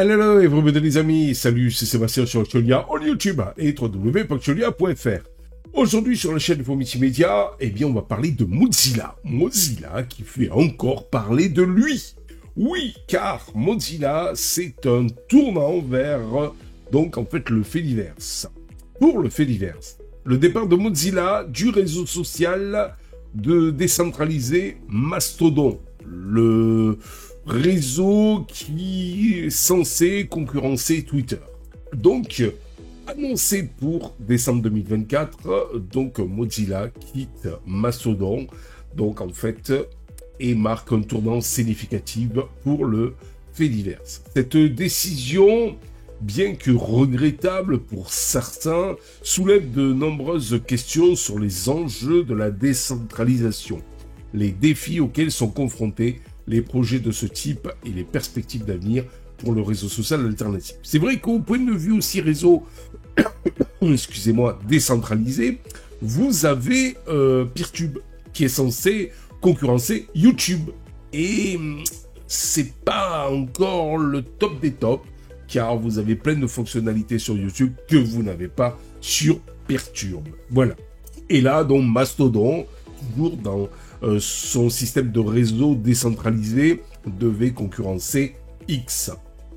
Hello, everybody les amis, salut, c'est Sébastien sur Actualia en YouTube et www.actualia.fr. Aujourd'hui sur la chaîne Info Multimédia, on va parler de Mozilla. Mozilla qui fait encore parler de lui. Oui, car Mozilla, c'est un tournant vers, le fait divers. Pour le fait divers, le départ de Mozilla du réseau social décentralisé Mastodon, le réseau qui est censé concurrencer Twitter. Donc, annoncé pour décembre 2024, Mozilla quitte Mastodon, et marque un tournant significatif pour le fait divers. Cette décision, bien que regrettable pour certains, soulève de nombreuses questions sur les enjeux de la décentralisation, les défis auxquels sont confrontés les projets de ce type et les perspectives d'avenir pour le réseau social alternatif. C'est vrai qu'au point de vue aussi réseau, décentralisé, vous avez Peertube qui est censé concurrencer YouTube. Et c'est pas encore le top des tops, car vous avez plein de fonctionnalités sur YouTube que vous n'avez pas sur Peertube. Voilà. Et là, donc, Mastodon, toujours dans son système de réseau décentralisé, devait concurrencer X.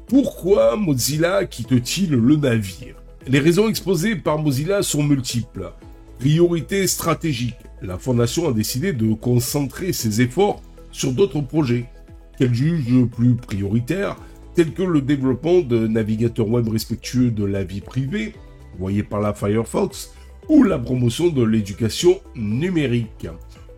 Pourquoi Mozilla quitte-t-il le navire? Les raisons exposées par Mozilla sont multiples. Priorité stratégique. La fondation a décidé de concentrer ses efforts sur d'autres projets qu'elle juge plus prioritaires, tels que le développement de navigateurs web respectueux de la vie privée, voyez par là Firefox, ou la promotion de l'éducation numérique.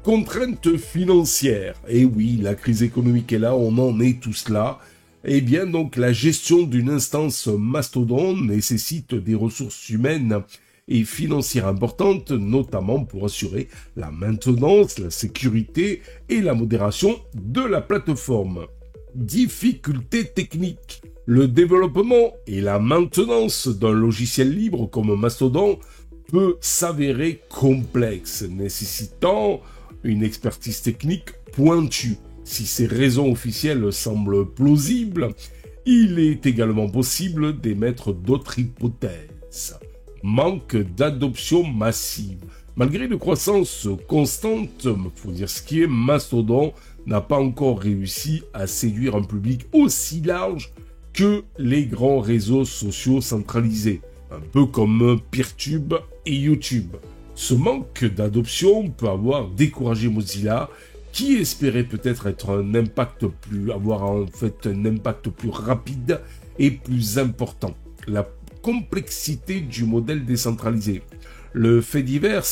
Contraintes financières. Et oui, la crise économique est là, on en est tous là. La gestion d'une instance Mastodon nécessite des ressources humaines et financières importantes, notamment pour assurer la maintenance, la sécurité et la modération de la plateforme. Difficultés techniques. Le développement et la maintenance d'un logiciel libre comme Mastodon peut s'avérer complexe, nécessitant une expertise technique pointue. Si ces raisons officielles semblent plausibles, il est également possible d'émettre d'autres hypothèses. Manque d'adoption massive. Malgré une croissance constante, faut dire ce qui est, Mastodon n'a pas encore réussi à séduire un public aussi large que les grands réseaux sociaux centralisés, un peu comme Peertube et YouTube. Ce manque d'adoption peut avoir découragé Mozilla, qui espérait peut-être avoir un impact plus rapide et plus important. La complexité du modèle décentralisé. Le fait divers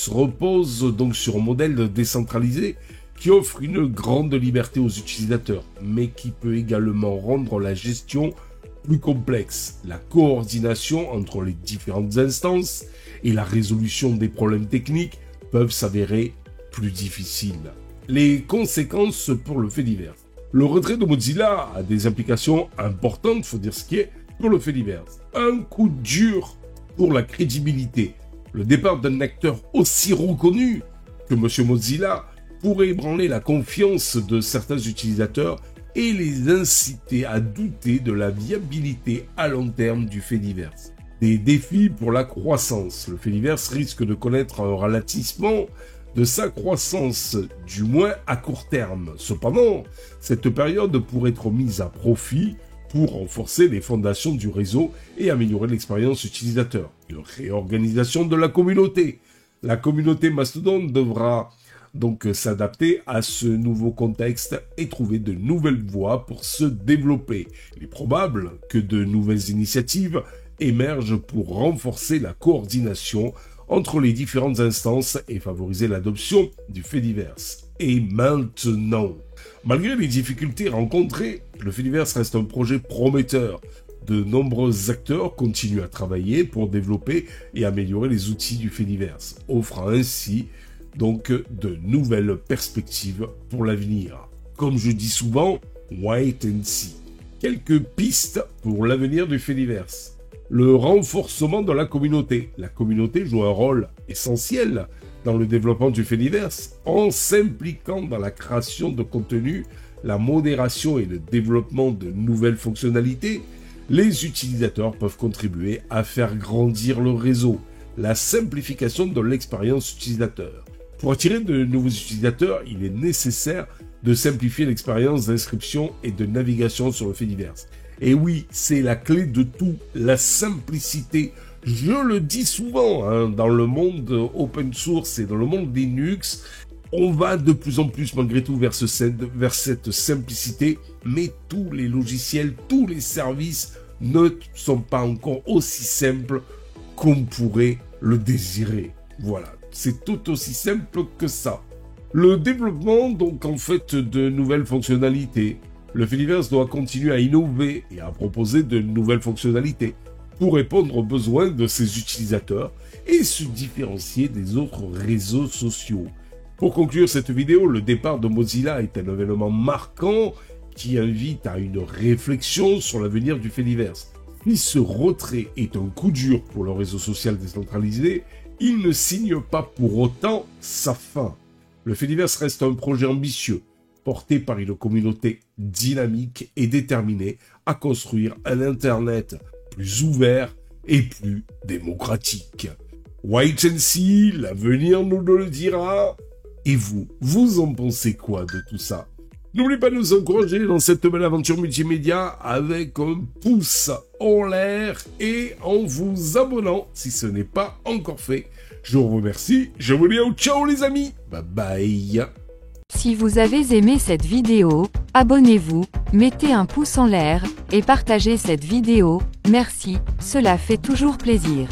repose donc sur un modèle décentralisé qui offre une grande liberté aux utilisateurs, mais qui peut également rendre la gestion plus complexe. La coordination entre les différentes instances et la résolution des problèmes techniques peuvent s'avérer plus difficiles. Les conséquences pour le fait divers. Le retrait de Mozilla a des implications importantes, faut dire ce qui est, pour le fait divers. Un coup dur pour la crédibilité. Le départ d'un acteur aussi reconnu que M. Mozilla pourrait ébranler la confiance de certains utilisateurs et les inciter à douter de la viabilité à long terme du fait divers. Des défis pour la croissance. Le fait divers risque de connaître un ralentissement de sa croissance, du moins à court terme. Cependant, cette période pourrait être mise à profit pour renforcer les fondations du réseau et améliorer l'expérience utilisateur. Une réorganisation de la communauté. La communauté Mastodon devra donc s'adapter à ce nouveau contexte et trouver de nouvelles voies pour se développer. Il est probable que de nouvelles initiatives émergent pour renforcer la coordination entre les différentes instances et favoriser l'adoption du fait divers. Et maintenant, malgré les difficultés rencontrées, le fait divers reste un projet prometteur. De nombreux acteurs continuent à travailler pour développer et améliorer les outils du fait divers, offrant ainsi de nouvelles perspectives pour l'avenir. Comme je dis souvent, wait and see. Quelques pistes pour l'avenir du fait divers. Le renforcement de la communauté. La communauté joue un rôle essentiel dans le développement du fait divers en s'impliquant dans la création de contenu, la modération et le développement de nouvelles fonctionnalités. les utilisateurs peuvent contribuer à faire grandir le réseau, la simplification de l'expérience utilisateur. Pour attirer de nouveaux utilisateurs, il est nécessaire de simplifier l'expérience d'inscription et de navigation sur le Fediverse. Et oui, c'est la clé de tout, la simplicité. Je le dis souvent, dans le monde open source et dans le monde Linux, on va de plus en plus malgré tout vers cette simplicité, mais tous les logiciels, tous les services ne sont pas encore aussi simples qu'on pourrait le désirer. Voilà, c'est tout aussi simple que ça. Le développement, donc, en fait, de nouvelles fonctionnalités. Le Fediverse doit continuer à innover et à proposer de nouvelles fonctionnalités pour répondre aux besoins de ses utilisateurs et se différencier des autres réseaux sociaux. Pour conclure cette vidéo, le départ de Mozilla est un événement marquant qui invite à une réflexion sur l'avenir du Fediverse. Si ce retrait est un coup dur pour le réseau social décentralisé, il ne signe pas pour autant sa fin. Le Fediverse reste un projet ambitieux, porté par une communauté dynamique et déterminée à construire un Internet plus ouvert et plus démocratique. Wait and see, l'avenir nous le dira. Et vous, vous en pensez quoi de tout ça? N'oubliez pas de nous encourager dans cette belle aventure multimédia avec un pouce en l'air et en vous abonnant si ce n'est pas encore fait. Je vous remercie, je vous dis ciao les amis, bye bye. Si vous avez aimé cette vidéo, abonnez-vous, mettez un pouce en l'air, et partagez cette vidéo, merci, cela fait toujours plaisir.